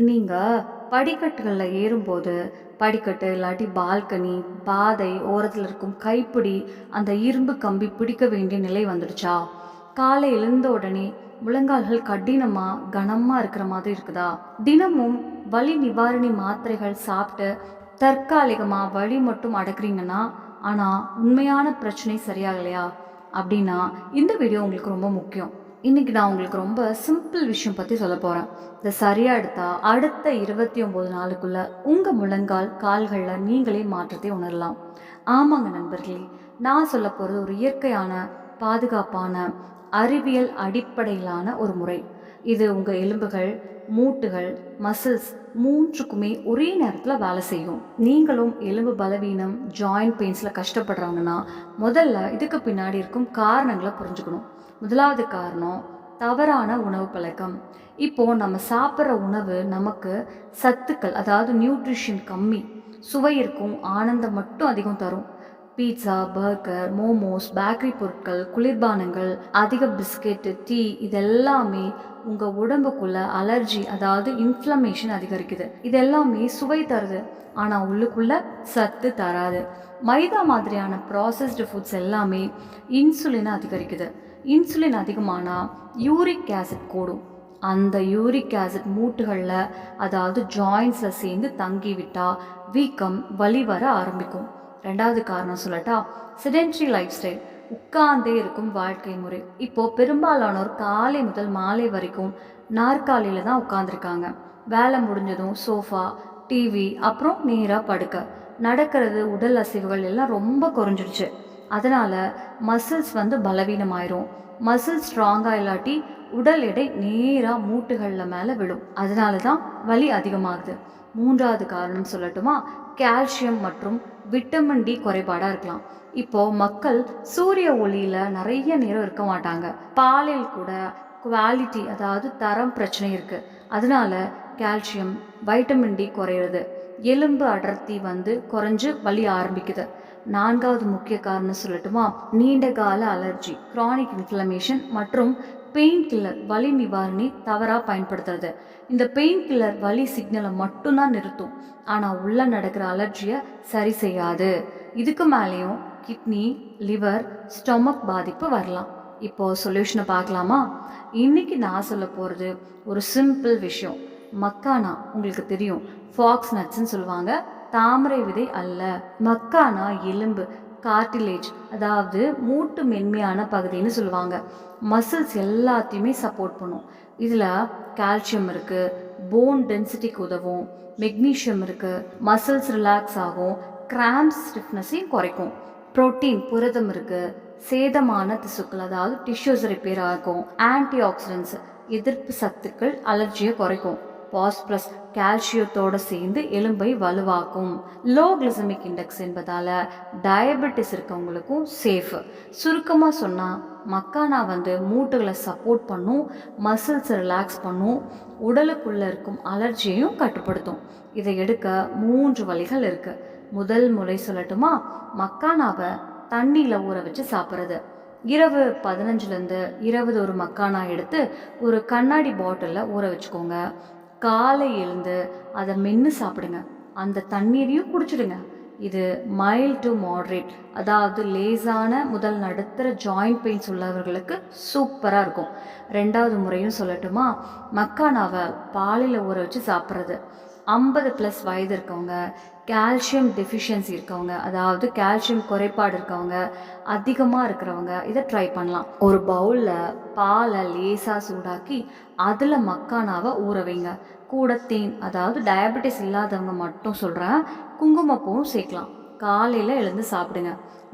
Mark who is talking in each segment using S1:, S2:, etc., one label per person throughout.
S1: நீங்கள் படிக்கட்டுகளில் ஏறும்போது படிக்கட்டு இல்லாட்டி பால்கனி பாதை ஓரத்தில் இருக்கும் கைப்பிடி அந்த இரும்பு கம்பி பிடிக்க வேண்டிய நிலை வந்துடுச்சா? காலை எழுந்த உடனே முழங்கால்கள் கடினமாக கனமாக இருக்கிற மாதிரி இருக்குதா? தினமும் வலி நிவாரணி மாத்திரைகள் சாப்பிட்டு தற்காலிகமாக வலி மட்டும் அடக்குறீங்கன்னா ஆனால் உண்மையான பிரச்சனை சரியாகலையா அப்படின்னா இந்த வீடியோ உங்களுக்கு ரொம்ப முக்கியம். இன்னைக்கு நான் உங்களுக்கு ரொம்ப சிம்பிள் விஷயம் பற்றி சொல்ல போகிறேன். இதை சரியாக எடுத்தா அடுத்த 29 நாளுக்குள்ள உங்கள் முழங்கால் கால்களில் நீங்களே மாற்றத்தை உணரலாம். ஆமாங்க நண்பர்களே, நான் சொல்ல போகிறது ஒரு இயற்கையான பாதுகாப்பான அறிவியல் அடிப்படையிலான ஒரு முறை. இது உங்கள் எலும்புகள் மூட்டுகள் மசில்ஸ் மூன்றுக்குமே ஒரே நேரத்தில் வேலை செய்யும். நீங்களும் எலும்பு பலவீனம் ஜாயிண்ட் பெயின்ஸில் கஷ்டப்படுறாங்கன்னா முதல்ல இதுக்கு பின்னாடி இருக்கும் காரணங்களை புரிஞ்சுக்கணும். முதலாவது காரணம் தவறான உணவு பழக்கம். இப்போது நம்ம சாப்பிட்ற உணவு நமக்கு சத்துக்கள் அதாவது நியூட்ரிஷன் கம்மி, சுவை இருக்கும், ஆனந்தம் மட்டும் அதிகம் தரும். பீட்சா பர்கர் மோமோஸ் பேக்கரி பொருட்கள் குளிர்பானங்கள் அதிக பிஸ்கெட்டு டீ இதெல்லாமே உங்கள் உடம்புக்குள்ள அலர்ஜி அதாவது இன்ஃப்ளமேஷன் அதிகரிக்குது. இதெல்லாமே சுவை தருது ஆனால் உள்ளுக்குள்ள சத்து தராது. மைதா மாதிரியான ப்ராசஸ்டு ஃபுட்ஸ் எல்லாமே இன்சுலினை அதிகரிக்குது. இன்சுலின் அதிகமானால் யூரிக் ஆசிட் கூடும். அந்த யூரிக் ஆசிட் மூட்டுகளில் அதாவது ஜாயின்ஸில் சேர்ந்து தங்கிவிட்டால் வீக்கம் வலி வர ஆரம்பிக்கும். ரெண்டாவது காரணம் சொல்லட்டா, செடென்ட்ரி லைஃப் ஸ்டைல், உட்கார்ந்தே இருக்கும் வாழ்க்கை முறை. இப்போது பெரும்பாலானோர் காலை முதல் மாலை வரைக்கும் நாற்காலியில் தான் உட்காந்துருக்காங்க. வேலை முடிஞ்சதும் சோஃபா டிவி அப்புறம் நேராக படுக்க. நடக்கிறது உடல் அசைவுகள் எல்லாம் ரொம்ப குறைஞ்சிடுச்சு. அதனால் மசில்ஸ் பலவீனமாயிரும். மசில்ஸ் ஸ்ட்ராங்காக இல்லாட்டி உடல் எடை நேராக மூட்டுகளில் மேலே விடும். அதனால தான் வலி அதிகமாகுது. மூன்றாவது காரணம் சொல்லட்டுமா, கால்சியம் மற்றும் விட்டமின் டி குறைபாடாக இருக்கலாம். இப்போது மக்கள் சூரிய ஒளியில் நிறைய நேரம் இருக்க மாட்டாங்க. பாலில் கூட குவாலிட்டி அதாவது தரம் பிரச்சனை இருக்குது. அதனால கால்சியம் வைட்டமின் டி குறையிறது, எலும்பு அடர்த்தி குறைஞ்சு வலி ஆரம்பிக்குது. நான்காவது முக்கிய காரணம் சொல்லட்டுமா, நீண்ட கால அலர்ஜி கிரானிக் இன்ஃப்ளமேஷன் மற்றும் பெயின் கில்லர் வலி நிவாரணி தவறாக பயன்படுத்துறது. இந்த பெயின் கில்லர் வலி சிக்னலை மட்டும்தான் நிறுத்தும் ஆனால் உள்ள நடக்கிற அலர்ஜியை சரி செய்யாது. இதுக்கு மேலேயும் கிட்னி லிவர் ஸ்டொமக் பாதிப்பு வரலாம். இப்போது சொல்யூஷனை பார்க்கலாமா? இன்னைக்கு நான் சொல்ல போகிறது ஒரு சிம்பிள் விஷயம். மக்கானா உங்களுக்கு தெரியும், ஃபாக்ஸ் நட்ஸ்ன்னு சொல்லுவாங்க, தாமரை விதை அல்ல. மக்கானா எலும்பு கார்டிலேஜ் அதாவது மூட்டு மென்மையான பகுதின்னு சொல்லுவாங்க. மசில்ஸ் எல்லாத்தையுமே சப்போர்ட் பண்ணும். இதில் கால்சியம் இருக்குது, போன் டென்சிட்டிக்கு உதவும். மெக்னீஷியம் இருக்குது, மசில்ஸ் ரிலாக்ஸ் ஆகும், கிராம்ஸ் ஸ்டிஃப்னஸையும் குறைக்கும். புரோட்டீன் புரதம் இருக்குது, சேதமான திசுக்கள் அதாவது டிஷ்யூஸ் ரிப்பேர் ஆகும். ஆன்டி ஆக்சிடென்ட்ஸ் எதிர்ப்பு சத்துக்கள் அலர்ஜியை குறைக்கும். பாஸ்பரஸ் கால்சியத்தோடு சேர்ந்து எலும்பை வலுவாக்கும். லோ கிளிசமிக் இண்டெக்ஸ் என்பதால் டயபெட்டிஸ் இருக்கவங்களுக்கும் சேஃப். சுருக்கமாக சொன்னால் மக்கானா மூட்டுகளை சப்போர்ட் பண்ணும், மசில்ஸை ரிலாக்ஸ் பண்ணும், உடலுக்குள்ளே இருக்கும் அலர்ஜியையும் கட்டுப்படுத்தும். இதை எடுக்க 3 வழிகள் இருக்குது. முதல் முறை சொல்லட்டுமா, மக்கானாவை தண்ணியில் ஊற வச்சு சாப்பிட்றது. இரவு 15லேருந்து 20 ஒரு மக்கானா எடுத்து ஒரு கண்ணாடி பாட்டிலில் ஊற வச்சுக்கோங்க. காலை எழுந்து அதை மென்று சாப்பிடுங்க. அந்த தண்ணீரையும் குடிச்சிடுங்க. இது மைல்ட் டு மாட்ரேட் அதாவது லேசான முதல் நடுத்தர ஜாயிண்ட் பெயின்ஸ் உள்ளவர்களுக்கு சூப்பராக இருக்கும். ரெண்டாவது முறையும் சொல்லட்டுமா, மக்கானாவை பாலில் ஊற வச்சு சாப்பிட்றது. 50+ வயது இருக்கவங்க, கால்சியம் டெஃபிஷியன்சி இருக்கவங்க அதாவது கால்சியம் குறைபாடு இருக்கவங்க அதிகமாக இருக்கிறவங்க இதை ட்ரை பண்ணலாம். ஒரு பவுலில் பாலை லேசாக சூடாக்கி அதில் மக்கானாவை ஊற வைங்க. கூட தேன் அதாவது டயபெட்டிஸ் இல்லாதவங்க மட்டும் சொல்கிறேன், குங்குமப்பூவும் சேர்க்கலாம். காலையில் எழுந்து சாப்பிடுங்க.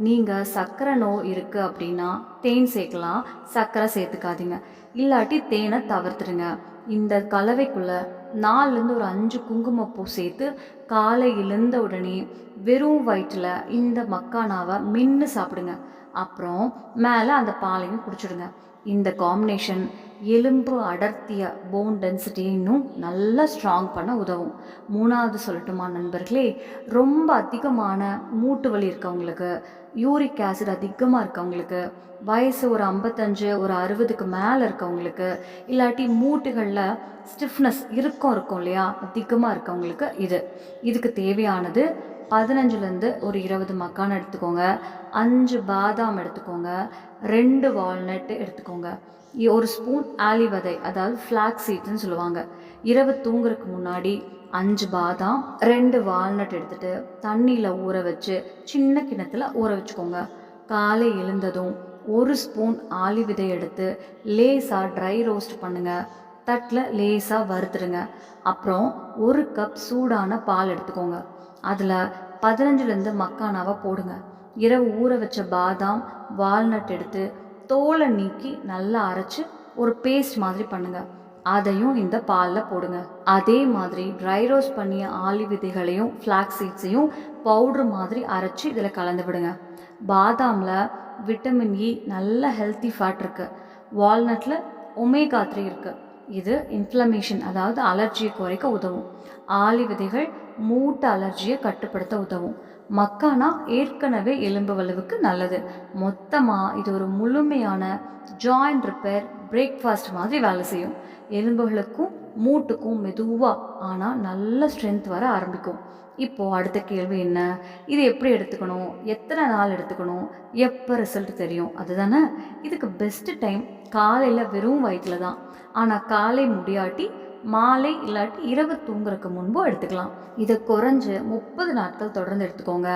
S1: நீங்கள் சர்க்கரை நோய் இருக்குது அப்படின்னா தேன் சேர்க்கலாம், சர்க்கரை சேர்த்துக்காதீங்க. இல்லாட்டி தேனை தவிர்த்துடுங்க. இந்த கலவைக்குள்ளே 4லேருந்து ஒரு 5 குங்குமப்பூ சேர்த்து காலை எழுந்த உடனே வெறும் வயிற்றில் இந்த மக்கானாவை மென்று சாப்பிடுங்க. அப்புறம் மேலே அந்த பாலையும் குடிச்சிடுங்க. இந்த காம்பினேஷன் எலும்பு அடர்த்திய போன் டென்சிட்டியை இன்னும் நல்லா ஸ்ட்ராங் பண்ண உதவும். 3வது சொல்லட்டுமா நண்பர்களே, ரொம்ப அதிகமான மூட்டு வலி இருக்கவங்களுக்கு, யூரிக் ஆசிட் அதிகமாக இருக்கவங்களுக்கு, வயசு ஒரு 55 ஒரு 60க்கு மேலே இருக்கவங்களுக்கு, இல்லாட்டி மூட்டுகளில் ஸ்டிஃப்னஸ் இருக்கும் இல்லையா, அதிகமாக இருக்கவங்களுக்கு இதுக்கு தேவையானது 15லேருந்து ஒரு 20 மக்கான் எடுத்துக்கோங்க, 5 பாதாம் எடுத்துக்கோங்க, 2 வால்நட் எடுத்துக்கோங்க, 1 ஸ்பூன் ஆலி விதை, அதாவது ஃப்ளாக்ஸ் சீட்ஸ்ன்னு சொல்லுவாங்க. இரவு தூங்குறதுக்கு முன்னாடி 5 பாதாம் 2 வால்நட் எடுத்துட்டு தண்ணியில் ஊற வச்சு சின்ன கிணத்துல ஊற வச்சுக்கோங்க. காலை எழுந்ததும் 1 ஸ்பூன் ஆலி விதை எடுத்து லேசாக ட்ரை ரோஸ்ட் பண்ணுங்கள். தட்டில் லேசாக வறுத்துடுங்க. அப்புறம் 1 கப் சூடான பால் எடுத்துக்கோங்க. அதில் 15லேருந்து மக்கானாவை போடுங்க. இரவு ஊற வச்ச பாதாம் வால்நட் எடுத்து தோலை நீக்கி நல்லா அரைச்சி ஒரு பேஸ்ட் மாதிரி பண்ணுங்க. அதையும் இந்த பாலில் போடுங்க. அதே மாதிரி ட்ரை ரோஸ்ட் பண்ணிய ஆலி விதைகளையும் ஃப்ளாக்ஸ் சீட்ஸையும் பவுட்ரு மாதிரி அரைச்சி இதில் கலந்து விடுங்க. பாதாமில் விட்டமின் இ நல்ல ஹெல்த்தி ஃபேட் இருக்குது. வால்நட்டில் ஒமேகா 3 இருக்குது. இது இன்ஃப்ளமேஷன், அதாவது அலர்ஜியை குறைக்க உதவும். ஆலி விதைகள் மூட்டு அலர்ஜியை கட்டுப்படுத்த உதவும். மக்கானா ஏற்கனவே எலும்பு வலுவுக்கு நல்லது. மொத்தமாக இது ஒரு முழுமையான ஜாயிண்ட் ரிப்பேர் பிரேக்ஃபாஸ்ட் மாதிரி வேலை செய்யும். எலும்புகளுக்கும் மூட்டுக்கும் மெதுவாக ஆனால் நல்ல ஸ்ட்ரென்த் வர ஆரம்பிக்கும். இப்போது அடுத்த கேள்வி என்ன? இது எப்படி எடுத்துக்கணும், எத்தனை நாள் எடுத்துக்கணும், எப்போ ரிசல்ட் தெரியும், அதுதானே. இதுக்கு பெஸ்ட்டு டைம் காலையில் வெறும் வயிற்றில் தான். ஆனால் காலை முடியாட்டி மாலை இல்லாட்டி இரவு தூங்குறதுக்கு முன்பு எடுத்துக்கலாம். இதை குறைஞ்சு 30 நாட்கள் தொடர்ந்து எடுத்துக்கோங்க.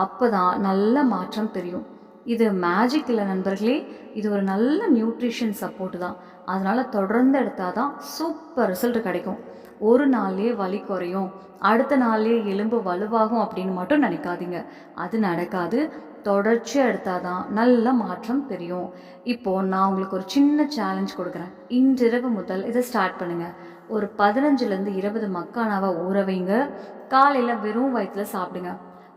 S1: அப்போ தான் நல்ல மாற்றம் தெரியும். இது மேஜிக் இல்லை நண்பர்களே, இது ஒரு நல்ல நியூட்ரிஷன் சப்போர்ட் தான். அதனால் தொடர்ந்து எடுத்தால் தான் சூப்பர் ரிசல்ட் கிடைக்கும். ஒரு நாள்லேயே வலி குறையும், அடுத்த நாள்லேயே எலும்பு வலுவாகும் அப்படின்னு மட்டும் நினைக்காதீங்க. அது நடக்காது. தொடர்ச்சியாக எடுத்தால் தான் நல்ல மாற்றம் தெரியும். இப்போது நான் உங்களுக்கு ஒரு சின்ன சேலஞ்ச் கொடுக்குறேன். இன்றிரவு முதல் இதை ஸ்டார்ட் பண்ணுங்கள். ஒரு 15லேருந்து 20 மக்கானாவை ஊற வைங்க. காலையில் வெறும் வயிற்றில் சாப்பிடுங்க.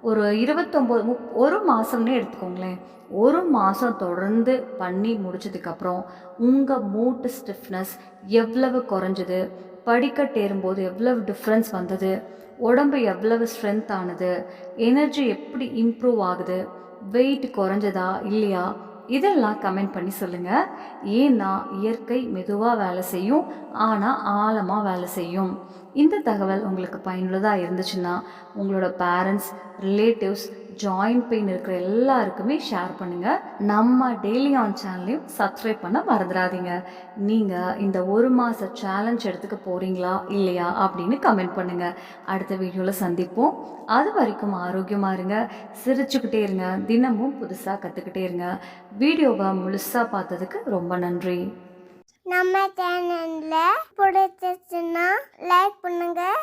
S1: ஒரு 29 ஒரு மாதம்னே எடுத்துக்கோங்களேன். ஒரு மாதம் தொடர்ந்து பண்ணி முடிச்சதுக்கப்புறம் உங்கள் மூட்டு ஸ்டிஃப்னஸ் எவ்வளவு குறைஞ்சது, படிக்கட்டு ஏறும்போது எவ்வளவு டிஃப்ரென்ஸ் வந்தது, உடம்பு எவ்வளவு ஸ்ட்ரென்த் ஆனது, எனர்ஜி எப்படி இம்ப்ரூவ் ஆகுது, வெயிட் குறைஞ்சதா இல்லையா, இதெல்லாம் கமெண்ட் பண்ணி சொல்லுங்கள். ஏன்னா இயற்கை மெதுவாக வேலை செய்யும், ஆனால் ஆழமாக வேலை செய்யும். இந்த தகவல் உங்களுக்கு பயனுள்ளதாக இருந்துச்சுன்னா உங்களோட பேரண்ட்ஸ், ரிலேட்டிவ்ஸ், ஜாயிண்ட் பெயின் இருக்கிற எல்லாருக்குமே ஷேர் பண்ணுங்கள். நம்ம டெய்லி ஆன் சேனலையும் சப்ஸ்கிரைப் பண்ண மறந்துடாதீங்க. நீங்கள் இந்த ஒரு மாத சேலஞ்ச் எடுத்துக்க போகிறீங்களா இல்லையா அப்படின்னு கமெண்ட் பண்ணுங்கள். அடுத்த வீடியோவில் சந்திப்போம். அது வரைக்கும் ஆரோக்கியமாக இருங்க, சிரிச்சுக்கிட்டே இருங்க, தினமும் புதுசாக கற்றுக்கிட்டே இருங்க. வீடியோவை முழுசாக பார்த்ததுக்கு ரொம்ப நன்றி.
S2: நம்ம சேனலில் பிடிச்சிச்சுன்னா லைக் பண்ணுங்கள்,